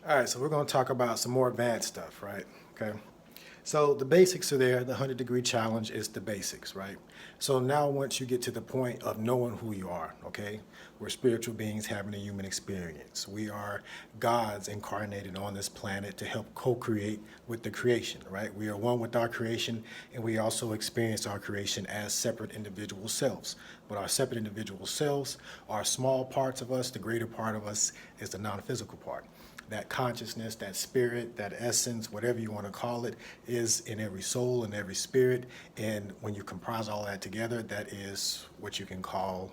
All right, so we're going to talk about some more advanced stuff, right? Okay. So the basics are there. The 100-degree challenge is the basics, right? So now once you get to the point of knowing who you are, okay, we're spiritual beings having a human experience. We are gods incarnated on this planet to help co-create with the creation, right? We are one with our creation, and we also experience our creation as separate individual selves. But our separate individual selves are small parts of us. The greater part of us is the non-physical part. That consciousness, that spirit, that essence, whatever you want to call it, is in every soul and every spirit. And when you comprise all that together, that is what you can call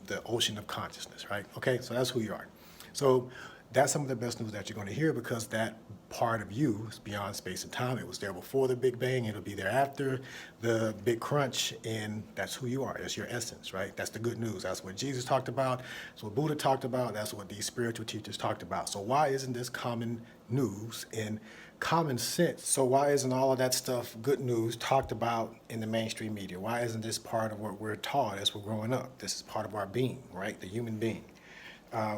the ocean of consciousness, right? Okay, so that's who you are. So that's some of the best news that you're going to hear, because that part of you is beyond space and time. It was there before the Big Bang. It'll be there after the Big Crunch, and that's who you are. That's your essence, right? That's the good news. That's what Jesus talked about. That's what Buddha talked about. That's what these spiritual teachers talked about. So why isn't this common news and common sense? So why isn't all of that stuff good news talked about in the mainstream media? Why isn't this part of what we're taught as we're growing up? This is part of our being, right? The human being.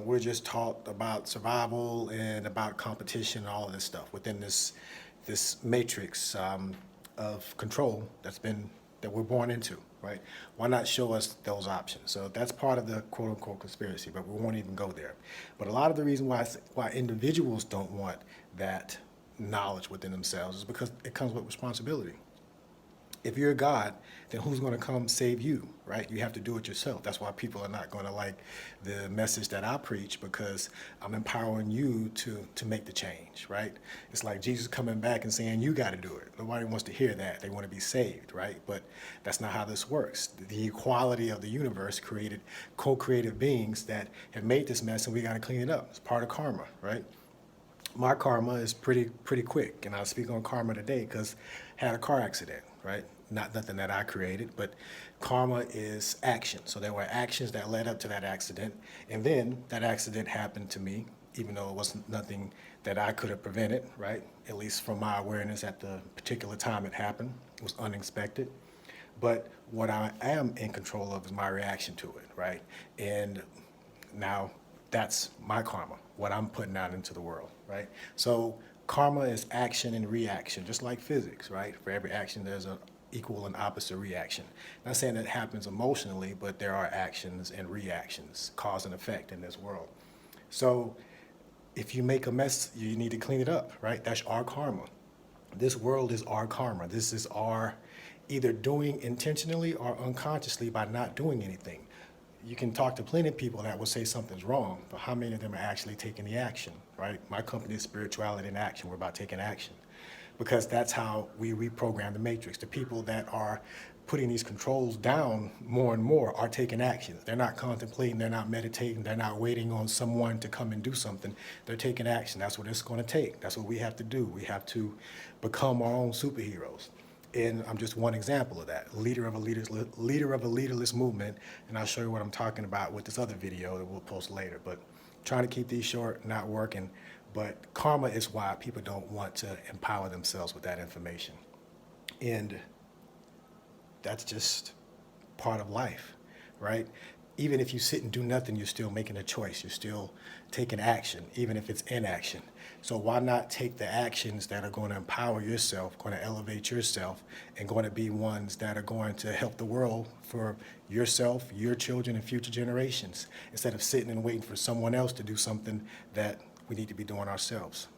We're just taught about survival and about competition and all of this stuff within this matrix of control that we're born into, right? Why not show us those options? So that's part of the quote unquote conspiracy, but we won't even go there. But a lot of the reason why individuals don't want that knowledge within themselves is because it comes with responsibility. If you're a God, then who's going to come save you, right? You have to do it yourself. That's why people are not going to like the message that I preach, because I'm empowering you to make the change, right? It's like Jesus coming back and saying, you got to do it. Nobody wants to hear that. They want to be saved, right? But that's not how this works. The equality of the universe created co-creative beings that have made this mess, and we got to clean it up. It's part of karma, right? My karma is pretty quick, and I'll speak on karma today because I had a car accident, right? Not nothing that I created, but karma is action. So there were actions that led up to that accident, and then that accident happened to me, even though it wasn't nothing that I could have prevented, right? At least from my awareness at the particular time it happened. It was unexpected. But what I am in control of is my reaction to it, right? And now that's my karma, what I'm putting out into the world, right? So karma is action and reaction, just like physics, right? For every action, there's an equal and opposite reaction. Not saying that happens emotionally, but there are actions and reactions, cause and effect in this world. So if you make a mess, you need to clean it up, right? That's our karma. This world is our karma. This is our either doing intentionally or unconsciously by not doing anything. You can talk to plenty of people that will say something's wrong, but how many of them are actually taking the action, right? My company is Spirituality in Action. We're about taking action, because that's how we reprogram the matrix. The people that are putting these controls down more and more are taking action. They're not contemplating, they're not meditating, they're not waiting on someone to come and do something. They're taking action. That's what it's going to take. That's what we have to do. We have to become our own superheroes. And I'm just one example of that, leader of a leaderless movement. And I'll show you what I'm talking about with this other video that we'll post later. But trying to keep these short, not working. But karma is why people don't want to empower themselves with that information. And that's just part of life, right? Even if you sit and do nothing, you're still making a choice. You're still taking action, even if it's inaction. So why not take the actions that are going to empower yourself, going to elevate yourself, and going to be ones that are going to help the world for yourself, your children, and future generations, instead of sitting and waiting for someone else to do something that we need to be doing ourselves.